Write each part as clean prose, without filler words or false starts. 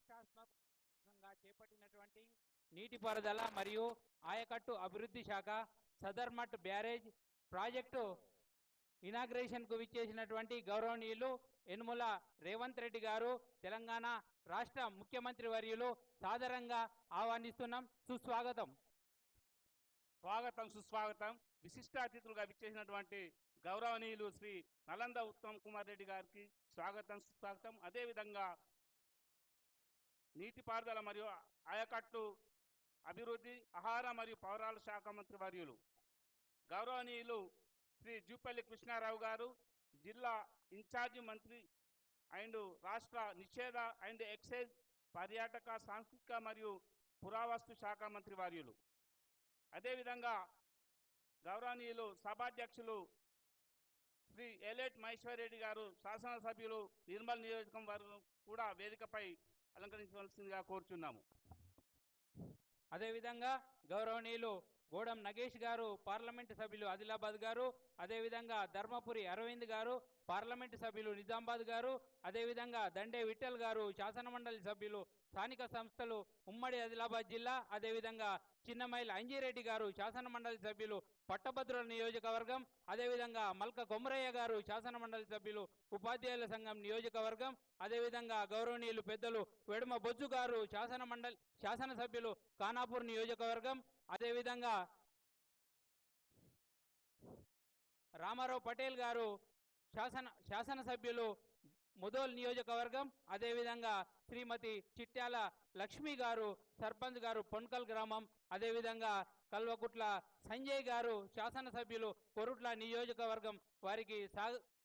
ప్రతిష్టాత్మకంగా చేపట్టినటువంటి నీటిపారుదల మరియు ఆయకట్టు అభివృద్ధి శాఖ సదర్మట్ బ్యారేజ్ ప్రాజెక్టు ఇనాగ్రేషన్కు విచ్చేసినటువంటి గౌరవనీయులు యనుమల రేవంత్ రెడ్డి గారు తెలంగాణ రాష్ట్ర ముఖ్యమంత్రి వర్యులు సాదరంగా ఆహ్వానిస్తున్నాం. సుస్వాగతం. స్వాగతం, సుస్వాగతం. విశిష్ట అతిథులుగా విచ్చేసినటువంటి గౌరవనీయులు శ్రీ నలంద ఉత్తమ్ కుమార్ రెడ్డి గారికి స్వాగతం, సుస్వాగతం. అదేవిధంగా నీటిపారుదల మరియు ఆయకట్టు అభివృద్ధి, ఆహార మరియు పౌరాల శాఖ మంత్రి వర్యులు గౌరవనీయులు శ్రీ జూపల్లి కృష్ణారావు గారు, జిల్లా ఇన్ఛార్జి మంత్రి అండ్ రాష్ట్ర నిషేధ అండ్ ఎక్సైజ్, పర్యాటక, సాంస్కృతిక మరియు పురావస్తు శాఖ మంత్రి వర్యులు. అదేవిధంగా గౌరవనీయులు సభాధ్యక్షులు శ్రీ ఎలేట్ మహేశ్వర్ రెడ్డి గారు, శాసనసభ్యులు నిర్మల్ నియోజకవర్గం వారు కూడా వేదికపై అలంకరించవలసిందిగా కోరుచున్నాము. అదేవిధంగా గౌరవనీయులు గోడం నగేష్ గారు, పార్లమెంటు సభ్యులు ఆదిలాబాద్ గారు, అదేవిధంగా ధర్మపురి అరవింద్ గారు, పార్లమెంటు సభ్యులు నిజామాబాద్ గారు, అదేవిధంగా దండే విఠల్ గారు, శాసనమండలి సభ్యులు స్థానిక సంస్థలు ఉమ్మడి ఆదిలాబాద్ జిల్లా, అదేవిధంగా చిన్నమైల అంజిరెడ్డి గారు, శాసనమండలి సభ్యులు పట్టభద్రుల నియోజకవర్గం, అదేవిధంగా మల్క కొమరయ్య గారు, శాసనమండలి సభ్యులు ఉపాధ్యాయుల సంఘం నియోజకవర్గం, అదేవిధంగా గౌరవనీయులు పెద్దలు వెడుమ బొజ్జు గారు, శాసనసభ్యులు ఖానాపూర్ నియోజకవర్గం, అదేవిధంగా రామారావు పటేల్ గారు, శాసనసభ్యులు ముదోల్ నియోజకవర్గం, అదేవిధంగా శ్రీమతి చిట్యాల లక్ష్మి గారు, సర్పంచ్ గారు, పొన్కల్ గ్రామం, అదేవిధంగా కల్వకుట్ల సంజయ్ గారు, శాసనసభ్యులు కొరుట్ల నియోజకవర్గం వారికి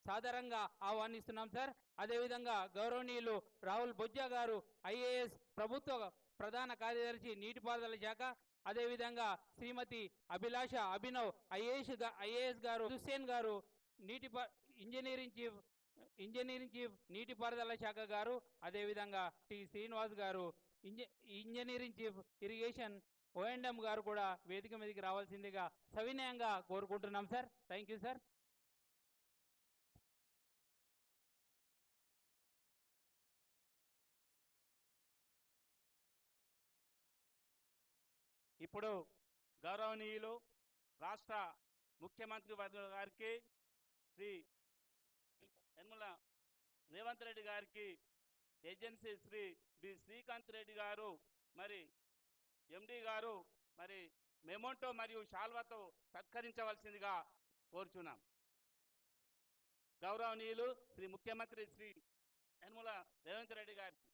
సాదరంగా ఆహ్వానిస్తున్నాం సార్. అదేవిధంగా గౌరవనీయులు రాహుల్ బొజ్జా గారు, ఐఏఎస్ ప్రభుత్వ ప్రధాన కార్యదర్శి నీటిపారుదల శాఖ, అదేవిధంగా శ్రీమతి అభిలాష అభినవ్ ఐఏఎస్ గారు, హుస్సేన్ గారు ఇంజనీరింగ్ చీఫ్ నీటిపారుదల శాఖ గారు, అదేవిధంగా టి శ్రీనివాస్ గారు ఇంజనీరింగ్ చీఫ్ ఇరిగేషన్ ఓఎండ్ఎం గారు కూడా వేదిక మీదకి రావాల్సిందిగా సవినయంగా కోరుకుంటున్నాం సార్. Thank you sir. ఇప్పుడు గౌరవనీయులు రాష్ట్ర ముఖ్యమంత్రి వర్యుల గారికి, శ్రీ యనుమల రేవంత్ రెడ్డి గారికి ఏజెన్సీ శ్రీ బి శ్రీకాంత్ రెడ్డి గారు, మరి ఎండి గారు, మరి మెమోంటో మరియు శాల్వాతో సత్కరించవలసిందిగా కోరుచున్నాం. గౌరవనీయులు శ్రీ ముఖ్యమంత్రి శ్రీ యనుమల రేవంత్ రెడ్డి గారికి.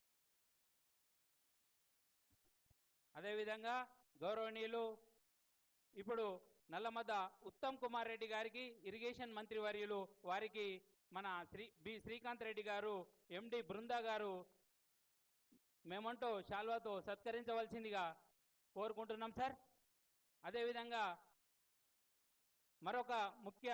అదేవిధంగా గౌరవనీయులు ఇప్పుడు నల్లమద్ద ఉత్తమ్ కుమార్ రెడ్డి గారికి ఇరిగేషన్ మంత్రి వర్యులు వారికి మన శ్రీకాంత్ రెడ్డి గారు, ఎండి బృందా గారు మెమోంటో శాల్వాతో సత్కరించవలసిందిగా కోరుకుంటున్నాం సార్. అదేవిధంగా మరొక ముఖ్య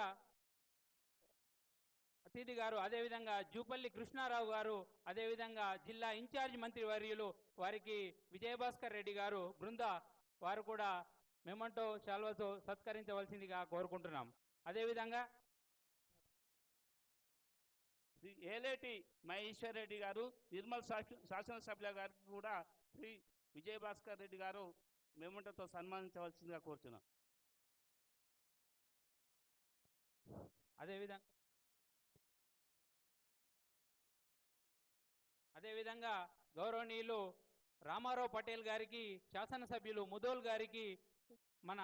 అతిథి గారు, అదేవిధంగా జూపల్లి కృష్ణారావు గారు, అదేవిధంగా జిల్లా ఇన్ఛార్జ్ మంత్రి వర్యులు వారికి విజయభాస్కర్ రెడ్డి గారు బృందా వారు కూడా మెమోంటో శాల్వాతో సత్కరించవలసిందిగా కోరుకుంటున్నాం. అదేవిధంగా శ్రీ ఏలేటి మహేశ్వర్ రెడ్డి గారు, నిర్మల్ శాసనసభ్యుల గారికి కూడా శ్రీ విజయభాస్కర్ రెడ్డి గారు మెమోంటోతో సన్మానించవలసిందిగా కోరుతున్నాం. అదేవిధంగా గౌరవనీయులు రామారావు పటేల్ గారికి, శాసనసభ్యులు ముదోల్ గారికి మన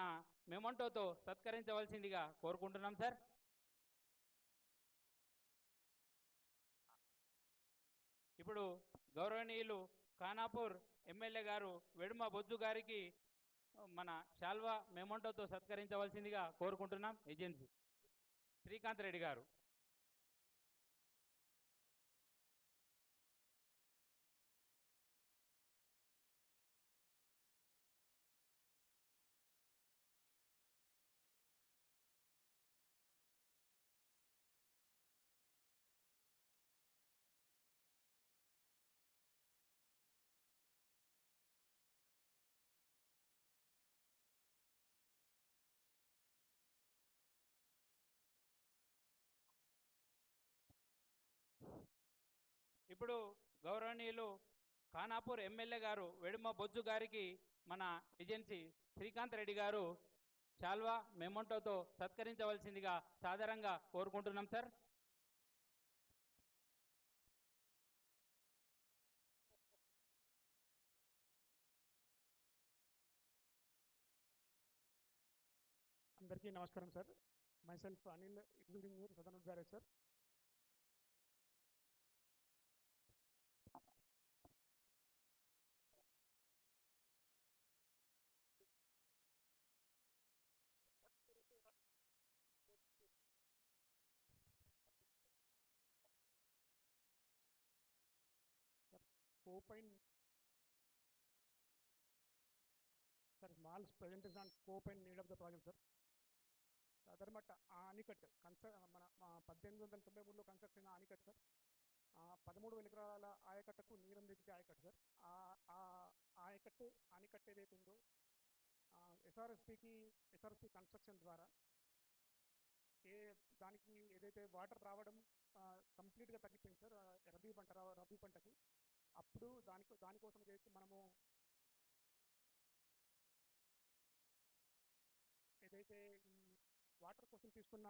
మెమోంటోతో సత్కరించవలసిందిగా కోరుకుంటున్నాం సార్. ఇప్పుడు గౌరవనీయులు ఖానాపూర్ ఎమ్మెల్యే గారు వెడుమ బొజ్జు గారికి మన శాల్వా మెమోంటోతో సత్కరించవలసిందిగా కోరుకుంటున్నాం. ఏజెన్సీ శ్రీకాంత్ రెడ్డి గారు. ఇప్పుడు గౌరవనీయులు ఖానాపూర్ ఎమ్మెల్యే గారు వెడుమ బొజ్జు గారికి మన ఏజెన్సీ శ్రీకాంత్ రెడ్డి గారు శాల్వా మెమోంటోతో సత్కరించవలసిందిగా సాదరంగా కోరుకుంటున్నాం సార్. అందరికీ నమస్కారం sir. My self Anil, executive engineer, southern barrage sir. Scope and sir, small presentation on scope and need of the project sir. సాధారణమట్ట ఆనికట్ మన 1893లో కన్స్ట్రక్షన్ ఆనికట్ సార్. 13,000 ఎకరాల ఆయకట్టకు నీరు అందించే ఆయకట్టు సార్. ఆయకట్టు ఆనికట్టు ఏదైతే ఉందో ఎస్ఆర్ఎస్పి కన్స్ట్రక్షన్ ద్వారా దానికి ఏదైతే వాటర్ రావడం కంప్లీట్గా తగ్గిపోయింది సార్ రబీ పంటకి. అప్పుడు దానికోసం చేసి మనము ఏదైతే ఈ వాటర్ కోసం తీసుకున్న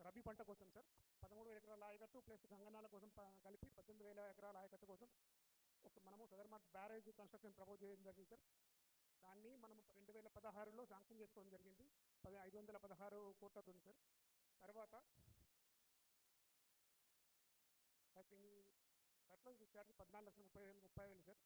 రబీ పంట కోసం సార్ 13,000 ఎకరాల ఆయకట్టు ప్లస్ గంగనాల కోసం కలిపి 18,000 ఎకరాల ఆయకట్టు కోసం మనము సదర్మాట్ బ్యారేజ్ కన్స్ట్రక్షన్ ప్రపోజ్ చేయడం జరిగింది సార్. దాన్ని మనం 2016లో శాంక్షన్ చేసుకోవడం జరిగింది. 516 కోట్ల ఉంది సార్. తర్వాత సర్ప్లస్ ఛార్జ్ 14,30,000 సార్.